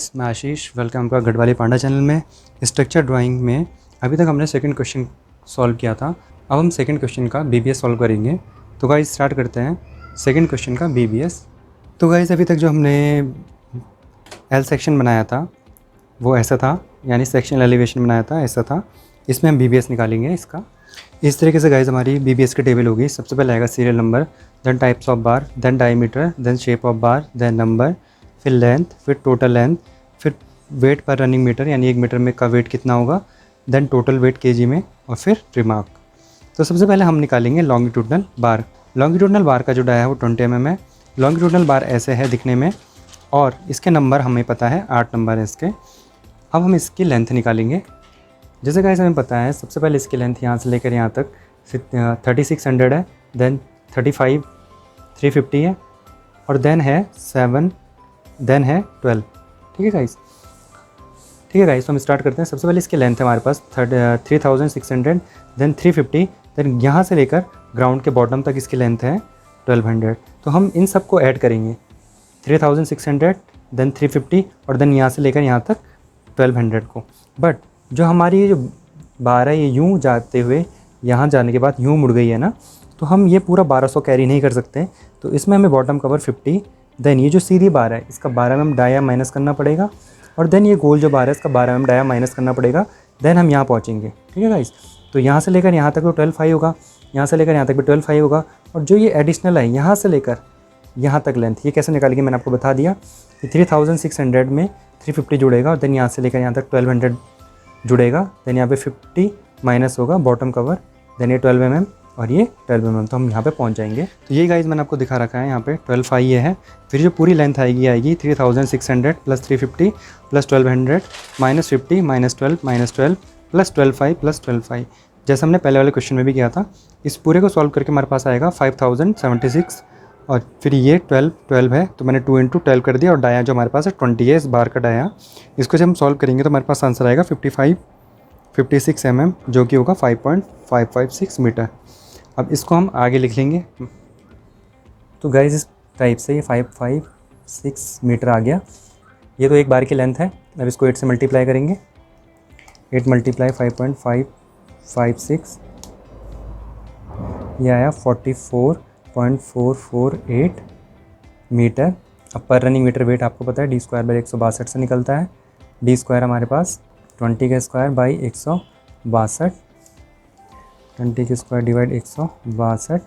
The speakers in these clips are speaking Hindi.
गाइस, मैं आशीष। वेलकम आपका गढ़वाली पांडा चैनल में। स्ट्रक्चर ड्राइंग में अभी तक हमने सेकंड क्वेश्चन सॉल्व किया था। अब हम सेकंड क्वेश्चन का बीबीएस सॉल्व करेंगे। तो गाइस स्टार्ट करते हैं सेकंड क्वेश्चन का बीबीएस। तो गाइस अभी तक जो हमने एल सेक्शन बनाया था वो ऐसा था, यानी सेक्शनल एलिवेशन बनाया था ऐसा था। इसमें हम बीबीएस निकालेंगे इसका। इस तरीके से गाइस हमारी बीबीएस की टेबल होगी। सबसे पहले आएगा serial number, then types of bar, then diameter, then shape of bar, then number, फिर लेंथ, फिर टोटल लेंथ, फिर वेट पर रनिंग मीटर, यानी 1 मीटर में का वेट कितना होगा, देन टोटल वेट केजी में, और फिर रिमार्क। तो सबसे पहले हम निकालेंगे लॉन्गिट्यूडनल बार। लॉन्गिट्यूडनल बार का जो डाया है वो 20 mm है। लॉन्गिट्यूडनल बार ऐसे है दिखने में, और इसके नंबर हमें पता है 8 नंबर है इसके। अब हम इसकी लेंथ निकालेंगे। जैसे गाइस हमें पता है सबसे पहले इसकी लेंथ यहाँ से लेकर यहाँ तक 3600 है, देन 35 350 है, और देन है 7, देन है 12। ठीक है गाइस, तो हम स्टार्ट करते हैं। सबसे पहले इसकी लेंथ है हमारे पास 3600, देन 350, देन यहाँ से लेकर ग्राउंड के बॉटम तक इसकी लेंथ है 1200। तो हम इन सब को ऐड करेंगे, 3600, देन 350, और देन यहाँ से लेकर यहाँ तक 1200 को। बट जो हमारी ये जो बार है ये यूँ जाते हुए यहाँ जाने के बाद यूँ मुड़ गई है ना, तो हम ये पूरा 1200 कैरी नहीं कर सकते। तो इसमें हमें बॉटम कवर 50, देन ये जो सीधी बार है इसका 12 mm डाया माइनस करना पड़ेगा, और देन ये गोल जो बार है इसका 12 mm डाया माइनस करना पड़ेगा। देन हम यहाँ पहुँचेंगे। ठीक है गाइस, तो यहाँ से लेकर यहाँ तक तो 12.5 होगा, यहाँ से लेकर यहाँ तक भी 12.5 होगा, और जो ये एडिशनल है यहाँ से लेकर यहाँ तक लेंथ, ये कैसे निकालेंगे मैंने आपको बता दिया कि 3600 में 350 जुड़ेगा, और देन यहाँ से लेकर यहाँ तक 1200 जुड़ेगा, देन यहाँ पे 50 माइनस होगा बॉटम कवर, देन ये 12 mm और ये 12 mm। तो हम यहाँ पे पहुँच जाएंगे। तो ये गाइस मैंने आपको दिखा रखा है यहाँ पे 12.5 ये है। फिर जो पूरी लेंथ आएगी 3600 plus 350 plus 1200 minus 50 minus 12 minus 12 plus 12.5 plus 12.5, जैसे हमने पहले वाले क्वेश्चन में भी किया था। इस पूरे को सॉल्व करके हमारे पास आएगा 5076, और फिर ये 12 है, तो मैंने 2 × 12 कर दिया, और डाया जो हमारे पास है 20 है इस बार का डाया। इसको जब हम सॉल्व करेंगे तो हमारे पास आंसर आएगा 56 mm, जो कि होगा 5.556 मीटर। अब इसको हम आगे लिख लेंगे। तो गाइस इस टाइप से ये 556 मीटर आ गया। ये तो एक बार की लेंथ है। अब इसको 8 से मल्टीप्लाई करेंगे, 8 × 5.556, ये आया 44.448 मीटर। अब पर रनिंग मीटर वेट आपको पता है d²/162 से निकलता है। d² हमारे पास 20 का स्क्वायर बाई 162, 20 के स्क्वायर डिवाइड 162,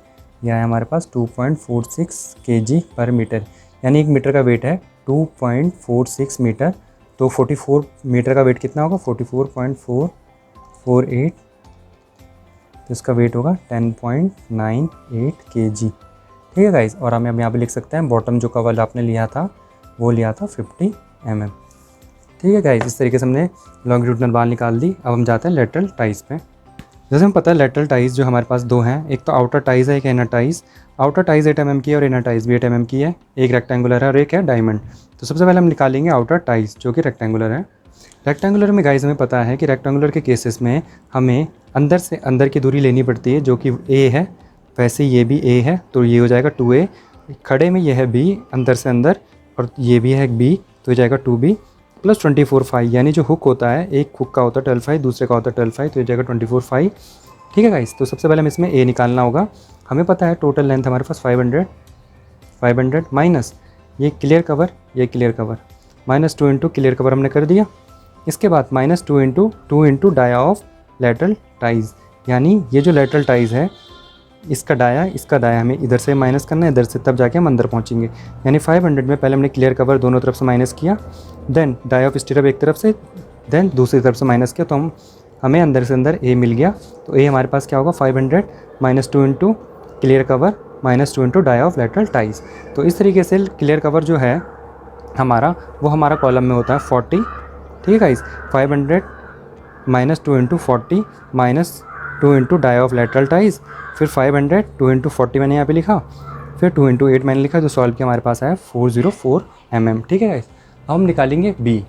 यह है हमारे पास 2.46 kg पर मीटर, यानी 1 मीटर का वेट है 2.46 मीटर। तो 44 मीटर का वेट कितना होगा, 44.448, तो इसका वेट होगा 10.98 kg। ठीक है गाइस, और हम यहाँ पे लिख सकते हैं बॉटम जो कवर आपने लिया था वो लिया था 50 mm। ठीक है गाइस, इस तरीके से हमने लॉन्गिट्यूडनल बार निकाल दी। अब हम जाते हैं लेटरल टाइज पे। जैसे हम पता है लेटरल टाइज जो हमारे पास दो हैं, एक तो आउटर टाइज है, एक inner ties. Outer ties 8 mm की है और इनर टाइज भी 8 mm की है। एक रेक्टेंगुलर है और एक है डायमंड। तो सबसे पहले हम निकालेंगे आउटर टाइज जो कि रेक्टेंगुलर है। रेक्टेंगुलर में गाइस हमें पता है कि रेक्टेंगुलर के केसेस में हमें अंदर से अंदर की दूरी लेनी पड़ती है, जो कि a है, वैसे ये भी a है, तो ये हो जाएगा 2a। खड़े में ये है b, अंदर से अंदर, और ये भी है b, तो हो जाएगा 2b प्लस 24.5, यानी जो हुक होता है, एक हुक का होता है 12.5, दूसरे का होता है 12.5, तो ये जाएगा 24.5। ठीक है गाइस, तो सबसे पहले हमें इसमें a निकालना होगा। हमें पता है टोटल लेंथ हमारे पास 500 माइनस ये क्लियर कवर, ये clear cover, minus 2 × clear cover हमने कर दिया। इसके बाद minus 2 × dia of lateral ties, यानी ये जो लेटरल टाइज है इसका डाया हमें इधर से माइनस करना है, इधर से, तब जाके हम अंदर पहुंचेंगे। यानी 500 में पहले हमने क्लियर कवर दोनों तरफ से माइनस किया, देन डाया ऑफ स्टिरअप एक तरफ से, देन दूसरी तरफ से माइनस किया, तो हमें अंदर से अंदर a मिल गया। तो a हमारे पास क्या होगा 500 minus 2 × clear cover minus 2 × dia of lateral ties. तो इस तरीके से क्लियर कवर जो है हमारा वो हमारा कॉलम में होता है 40। ठीक है guys, 500 minus 2 × 40 minus 2 × dia of lateral ties, फिर 500 2 × 40 मैंने यहाँ पे लिखा, फिर 2 × 8 मैंने लिखा, तो सॉल्व किया हमारे पास आया 404 mm। ठीक है गाइस, अब हम निकालेंगे b।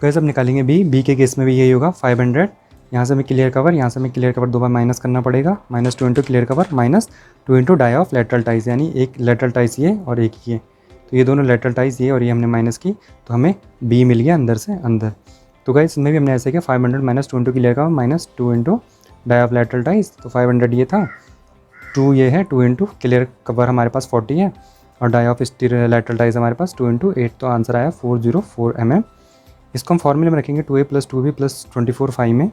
गाइस अब निकालेंगे b के केस में भी यही होगा 500, यहाँ से हमें क्लियर कवर, यहाँ से हमें क्लियर कवर दो बार माइनस करना पड़ेगा, minus 2 × clear cover minus 2 × dia of lateral ties, यानी एक लेटरल टाइज ये और एक ये, तो तो ये दोनों लेटरल टाइज ये और ये हमने माइनस की तो हमें बी मिल गया अंदर से अंदर। तो गाइस इसमें भी हमने ऐसे किया 500 माइनस 2 इंटू क्लियर का minus 2 into dia of lateral ties, तो 500 ये था, 2 ये है, 2 इंटू क्लियर कवर हमारे पास 40 है और डाई ऑफ लेटरल टाइज हमारे पास 2 इंटू 8, तो आंसर आया 404 mm। इसको हम फॉर्मूले में रखेंगे 2a + 2b + 24 5 में।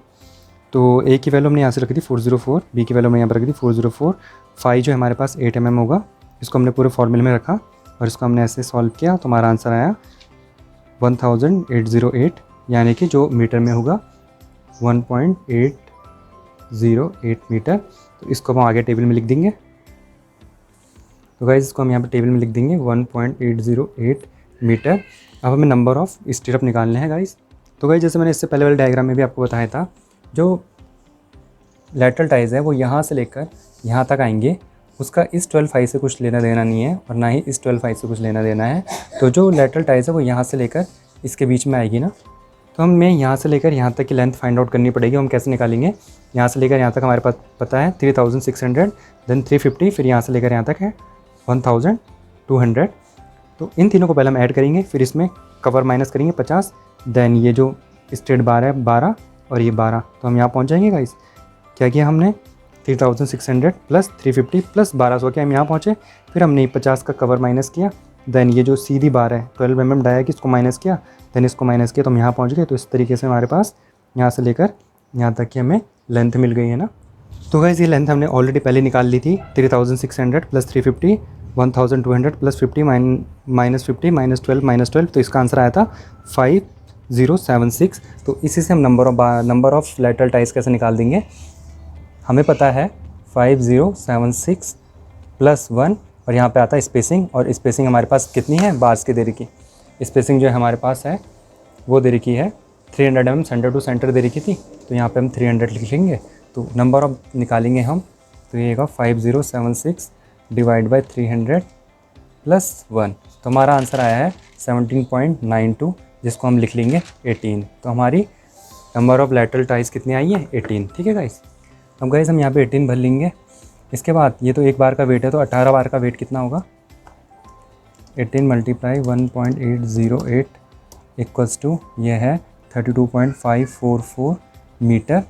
तो ए की वैल्यू हमने यहाँ से रखी थी 404, बी की वैल्यू हमने यहाँ पर रखी थी 404, 5 जो हमारे पास 8 mm होगा, इसको हमने पूरे फॉर्मूले में रखा और इसको हमने ऐसे सॉल्व किया तो हमारा आंसर आया 1808, यानी कि जो मीटर में होगा 1.808 मीटर। तो इसको हम आगे टेबल में लिख देंगे। तो गाइस इसको हम यहाँ पे टेबल में लिख देंगे 1.808 मीटर। अब हमें नंबर ऑफ स्टिरअप निकालने हैं गाइस। तो गाइस जैसे मैंने इससे पहले वाले डायग्राम में भी आपको बताया था, जो लेटरल टाइज है वो यहाँ से लेकर यहाँ तक आएंगे, उसका इस 12 से कुछ लेना देना नहीं है और ना ही इस 12 से कुछ लेना देना है। तो जो लेटरल टाइज है वो यहाँ से लेकर इसके बीच में आएगी ना, तो हमें यहाँ से लेकर यहाँ तक की लेंथ फाइंड आउट करनी पड़ेगी। हम कैसे निकालेंगे, यहाँ से लेकर यहाँ तक हमारे पास पता है 3600, देन 350, फिर यहाँ से लेकर यहाँ तक है 1200। तो इन तीनों को पहले हम ऐड करेंगे, फिर इसमें कवर माइनस करेंगे 50, देन ये जो स्ट्रेट बार है 12 और ये 12, तो हम यहाँ पहुँच जाएंगे गाइस। क्या किया हमने 3600 + 350 + 1200 के हम यहाँ पहुँचे, फिर हमने 50 का कवर माइनस किया, देन ये जो सीधी बार है 12 mm डाया कि इसको माइनस किया, देन इसको माइनस किया तो हम यहाँ पहुँच गए। तो इस तरीके से हमारे पास यहाँ से लेकर यहाँ तक की हमें लेंथ मिल गई है ना। तो गाइस ये लेंथ हमने ऑलरेडी पहले निकाल ली थी, 3600 + 350 1200 + 50 -50 -12 तो इसका आंसर आया था 5076। तो इसी से हम नंबर ऑफ लेटरल टाइज कैसे निकाल देंगे, हमें पता है 5076 + 1 और यहाँ पे आता है स्पेसिंग, और स्पेसिंग हमारे पास कितनी है, बार्स की दे रखी। स्पेसिंग जो हमारे पास है वो दे रखी है 300 mm सेंटर टू सेंटर दे रखी थी, तो यहाँ पे हम 300 लिख लेंगे। तो नंबर ऑफ निकालेंगे हम, तो ये 5076 / 300 + 1, तो हमारा आंसर आया है 17.92, जिसको हम लिख लेंगे 18। तो हमारी नंबर ऑफ लेटरल टाइज कितनी आई है, 18। ठीक है गाइस। अब गाइस हम यहाँ पे 18 भर लेंगे। इसके बाद ये तो एक बार का वेट है, तो 18 बार का वेट कितना होगा, 18 × 1.808 = ये है 32.544 मीटर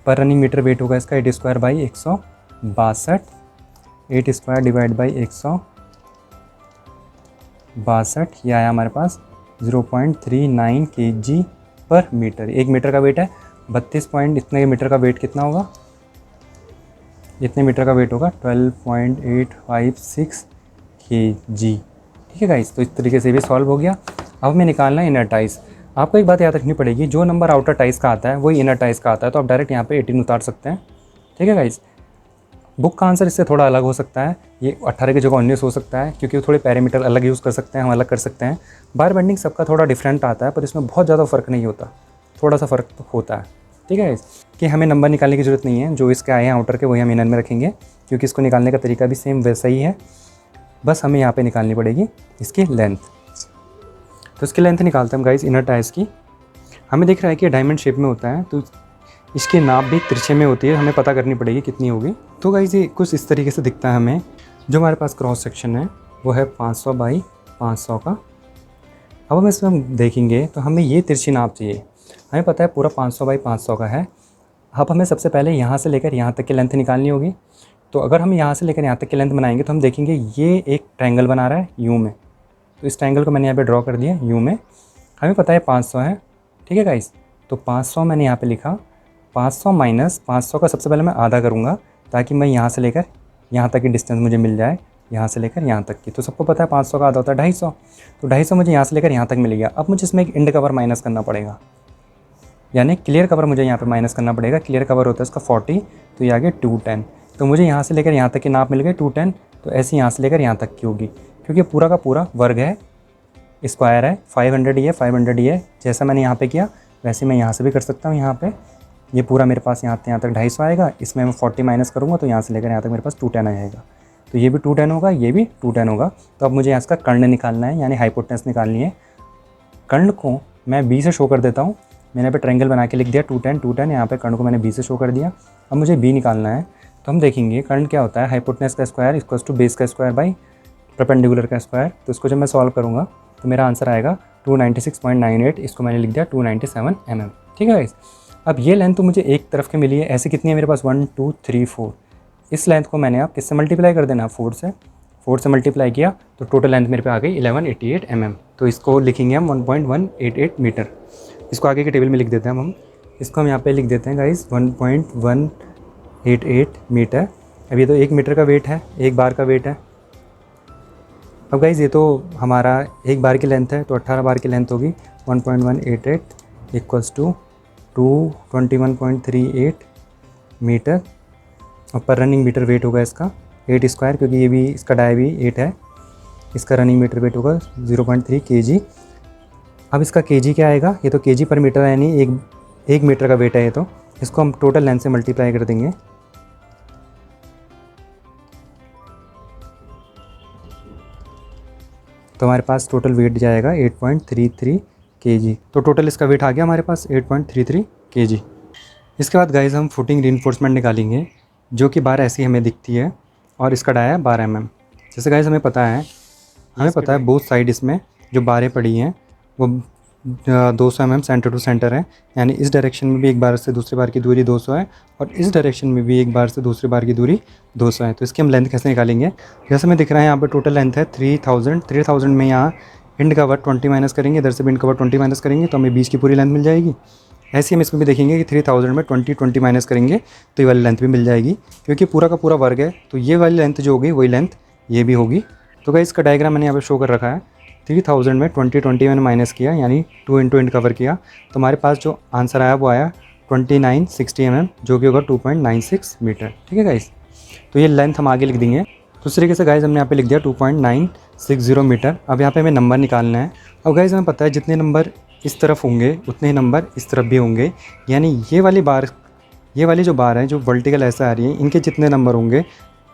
पर रनिंग मीटर वेट होगा इसका 8² / 162, 8² / 162, ये आया हमारे पास 0.39 kg/मीटर। 1 मीटर का वेट है 32 पॉइंट, इतने मीटर का वेट कितना होगा, इतने मीटर का वेट होगा 12.856 kg। ठीक है गाइस। तो इस तरीके से भी सॉल्व हो गया। अब हमें निकालना है इनर टाइज। आपको एक बात याद रखनी पड़ेगी, जो नंबर आउटर टाइज का आता है वही इनर टाइज का आता है, तो आप डायरेक्ट यहाँ पे 18 उतार सकते हैं। ठीक है गाइस। बुक का आंसर इससे थोड़ा अलग हो सकता है, ये 18 की जगह 19 हो सकता है, क्योंकि वो थोड़े पैरामीटर अलग यूज़ कर सकते हैं, हम अलग कर सकते हैं। बार बेंडिंग सबका थोड़ा डिफरेंट आता है, पर इसमें बहुत ज़्यादा फ़र्क नहीं होता, थोड़ा सा फ़र्क तो होता है। ठीक है गाइस, कि हमें नंबर निकालने की ज़रूरत नहीं है, जो इसके आए हैं आउटर के वही हम इनर में रखेंगे, क्योंकि इसको निकालने का तरीका भी सेम वैसा ही है, बस हमें यहाँ पे निकालनी पड़ेगी इसकी लेंथ। तो इसकी लेंथ निकालते हैं हम गाइस इनर टाइज की। हमें दिख रहा है कि डायमंड शेप में होता है, तो इसकी नाप भी तिरछे में होती है, हमें पता करनी पड़ेगी कितनी होगी। तो गाइस ये कुछ इस तरीके से दिखता है हमें। जो हमारे पास क्रॉस सेक्शन है वो है 500 × 500 का। अब हम इसमें देखेंगे तो हमें ये तिरछी नाप चाहिए। हमें पता है पूरा 500 × 500 का है। अब हमें सबसे पहले यहाँ से लेकर यहाँ तक की लेंथ निकालनी होगी। तो अगर हम यहाँ से लेकर यहाँ तक की लेंथ बनाएंगे तो हम देखेंगे ये एक ट्रायंगल बना रहा है यू में, तो इस ट्रायंगल को मैंने यहाँ पे ड्रॉ कर दिया यू में। हमें पता है 500 है। ठीक है गाइस, तो 500 मैंने यहाँ पे लिखा, 500 माइनस 500 का सबसे पहले मैं आधा करूँगा, ताकि मैं यहाँ से लेकर यहाँ तक की डिस्टेंस मुझे मिल जाए, यहाँ से लेकर यहाँ तक की। तो सबको पता है 500 का आधा होता है 250, तो 250 मुझे यहाँ से लेकर यहाँ तक मिल गया। अब मुझे इसमें एक एंड कवर माइनस करना पड़ेगा, यानी क्लियर कवर मुझे यहाँ पे माइनस करना पड़ेगा। क्लियर कवर होता है इसका 40, तो ये आ गया 210। तो मुझे यहाँ से लेकर यहाँ तक की नाप मिल गई 210, तो ऐसे यहाँ से लेकर यहाँ तक की होगी, क्योंकि पूरा का पूरा वर्ग है, स्क्वायर है, 500 ही है, 500 ही है। जैसा मैंने यहाँ पे किया वैसे मैं यहाँ से भी कर सकता हूँ। यहाँ पे ये पूरा मेरे पास यहाँ तक 250 आएगा, इसमें मैं 40 माइनस करूँगा तो यहाँ से लेकर यहाँ तक मेरे पास 210 आ जाएगा। तो ये भी 210 होगा, ये भी 210 होगा। तो अब मुझे यहाँ इसका कर्ण निकालना है, यानी हाइपोटेनस निकालनी है। कर्ण को मैं बी से शो कर देता हूँ। मैंने पे ट्रायंगल बना के लिख दिया 210 210, यहाँ पे कर्ण को मैंने बी से शो कर दिया। अब मुझे बी निकालना है, तो हम देखेंगे कर्ण क्या होता है, हाइपोटेनस का स्क्वायर इक्वल्स टू बेस का स्क्वायर बाई परपेंडिकुलर का स्क्वायर। तो इसको जब मैं सॉल्व करूँगा तो मेरा आंसर आएगा 296.98, इसको मैंने लिख दिया 297 mm। ठीक है गाइस। अब ये लेंथ तो मुझे एक तरफ की मिली है, ऐसे कितनी है मेरे पास 1 2 3 4। इस लेंथ को मैंने आप किससे मल्टीप्लाई कर देना, 4 से मल्टीप्लाई किया तो टोटल लेंथ मेरे पे आ गई 1188 mm। तो इसको लिखेंगे हम 1.188 मीटर। इसको आगे के टेबल में लिख देते हैं हम इसको हम यहाँ पे लिख देते हैं गाइस 1.188 मीटर। अब ये तो 1 मीटर का वेट है, 1 बार का वेट है। अब गाइस ये तो हमारा 1 बार की लेंथ है, तो 18 बार की लेंथ होगी 1.188 इक्वल्स टू 221.38 मीटर। और पर रनिंग मीटर वेट होगा इसका 8 स्क्वायर, क्योंकि ये भी इसका डाई भी 8 है। इसका रनिंग मीटर वेट होगा 0.3 kg। अब इसका kg क्या आएगा, ये तो kg पर मीटर है, यानी 1 मीटर का वेट है ये। तो इसको हम टोटल लेंथ से मल्टीप्लाई कर देंगे। तो हमारे पास टोटल वेट जाएगा 8.33 kg। तो टोटल इसका वेट आ गया हमारे पास 8.33 kg। इसके बाद गाइस हम फुटिंग रीइंफोर्समेंट निकालेंगे, जो कि बार ऐसी हमें दिखती है और इसका डाया है 12 mm। जैसे गाइस हमें पता है बोथ साइड इसमें जो बारें पड़ी हैं वो 200 mm सेंटर टू सेंटर है, यानी इस डायरेक्शन में भी एक बार से दूसरी बार की दूरी 200 है और इस डायरेक्शन में भी एक बार से दूसरी बार की दूरी 200 है। तो इसकी हम लेंथ कैसे निकालेंगे, जैसे हमें दिख रहा है यहाँ पर टोटल लेंथ है 3000 में यहाँ इंड कवर 20 माइनस करेंगे, इधर से भी इंड कवर 20 माइनस करेंगे तो हमें बीच की पूरी लेंथ मिल जाएगी। ऐसे हम इसमें भी देखेंगे कि 3000 में 20 माइनस करेंगे तो ये वाली लेंथ भी मिल जाएगी, क्योंकि पूरा का पूरा वर्ग है तो ये वाली लेंथ जो होगी वही लेंथ ये भी होगी। तो गाइस इसका डायग्राम मैंने यहाँ पर शो कर रखा है। 3000 में 20 मैंने माइनस किया, यानी 2 इंटू इंड कवर किया, तो हमारे पास जो आंसर आया वो आया 2960 mm, जो कि होगा 2.96 मीटर। ठीक है गाइस, तो ये लेंथ हम आगे लिख देंगे। तो इस तरीके से गाइस हमने यहाँ पे लिख दिया 2.960 मीटर। अब यहाँ पे हमें नंबर निकालना है। अब गाइस हमें पता है जितने नंबर इस तरफ होंगे उतने ही नंबर इस तरफ भी होंगे, यानी ये वाली जो बार है जो वर्टिकल ऐसे आ रही है, इनके जितने नंबर होंगे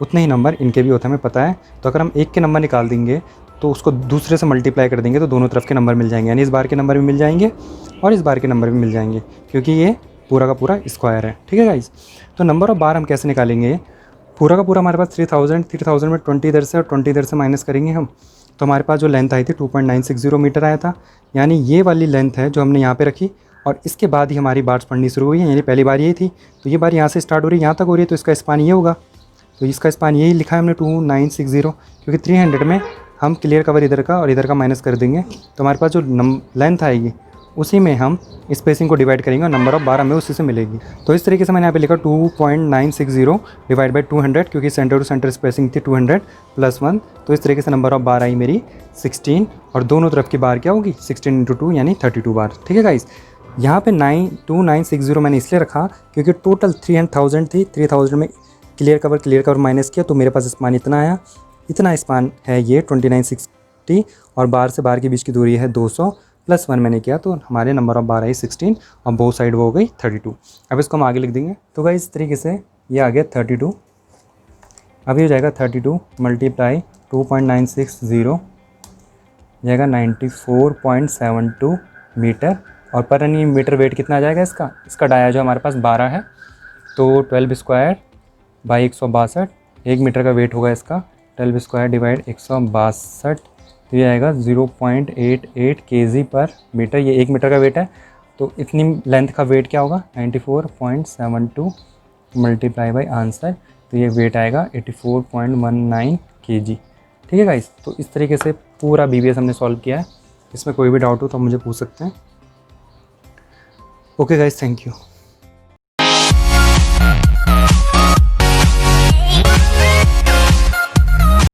उतने ही नंबर इनके भी होते हैं हमें पता है। तो अगर हम एक के नंबर निकाल देंगे तो उसको दूसरे से मल्टीप्लाई कर देंगे तो दोनों तरफ के नंबर मिल जाएंगे, यानी इस बार के नंबर भी मिल जाएंगे और इस बार के नंबर भी मिल जाएंगे, क्योंकि ये पूरा का पूरा स्क्वायर है। ठीक है गाइस, तो नंबर ऑफ बार हम कैसे निकालेंगे, पूरा का पूरा हमारे पास 3000 में 20 इधर से और 20 इधर से माइनस करेंगे हम, तो हमारे पास जो लेंथ आई थी 2.960 मीटर आया था, यानी ये वाली लेंथ है जो हमने यहाँ पे रखी और इसके बाद ही हमारी बार्स पढ़नी शुरू हुई है, यानी पहली बार ये थी तो ये बार यहाँ से स्टार्ट हो रही है यहाँ तक हो रही है, तो इसका स्पान ये होगा। तो इसका स्पान यही लिखा है हमने 2960, क्योंकि 300 में हम क्लियर कवर इधर का और इधर का माइनस कर देंगे तो हमारे पास जो लेंथ आएगी उसी में हम स्पेसिंग को डिवाइड करेंगे और नंबर ऑफ बार हमें उसी से मिलेगी। तो इस तरीके से मैंने यहाँ पे लिखा 2.960 डिवाइड बाई 200, क्योंकि सेंटर टू सेंटर स्पेसिंग थी 200 + 1। तो इस तरीके से नंबर ऑफ बार आई मेरी 16 और दोनों तरफ की बार क्या होगी 16 × 2 यानी 32 बार। ठीक है गाइस, यहाँ पे 2960 मैंने इसलिए रखा क्योंकि टोटल 300,000 थी, 3000 में क्लियर कवर माइनस किया तो मेरे पास स्पान इतना आया। इतना स्पान है ये 2960 और बार से बार के बीच की दूरी है 200 + 1 मैंने किया, तो हमारे नंबर ऑफ बार आई 16 और बोथ साइड वो हो गई 32। अब इसको हम आगे लिख देंगे। तो गाइस इस तरीके से ये आ गया 32। अब ये हो जाएगा 32 × 2.960 जाएगा 94.72 मीटर। और पर रनिंग मीटर वेट कितना आ जाएगा इसका डाया जो हमारे पास 12 है, तो 12 स्क्वायर बाई 162, 1 मीटर का वेट होगा इसका, 12 स्क्वायर डिवाइड 162, तो ये आएगा 0.88 kg पर मीटर। ये 1 मीटर का वेट है, तो इतनी लेंथ का वेट क्या होगा 94.72 मल्टीप्लाई बाई आंसर, तो ये वेट आएगा 84.19 kg। ठीक है गाइस, तो इस तरीके से पूरा BBS हमने सॉल्व किया है। इसमें कोई भी डाउट हो तो आप मुझे पूछ सकते हैं। Okay guys, thank you.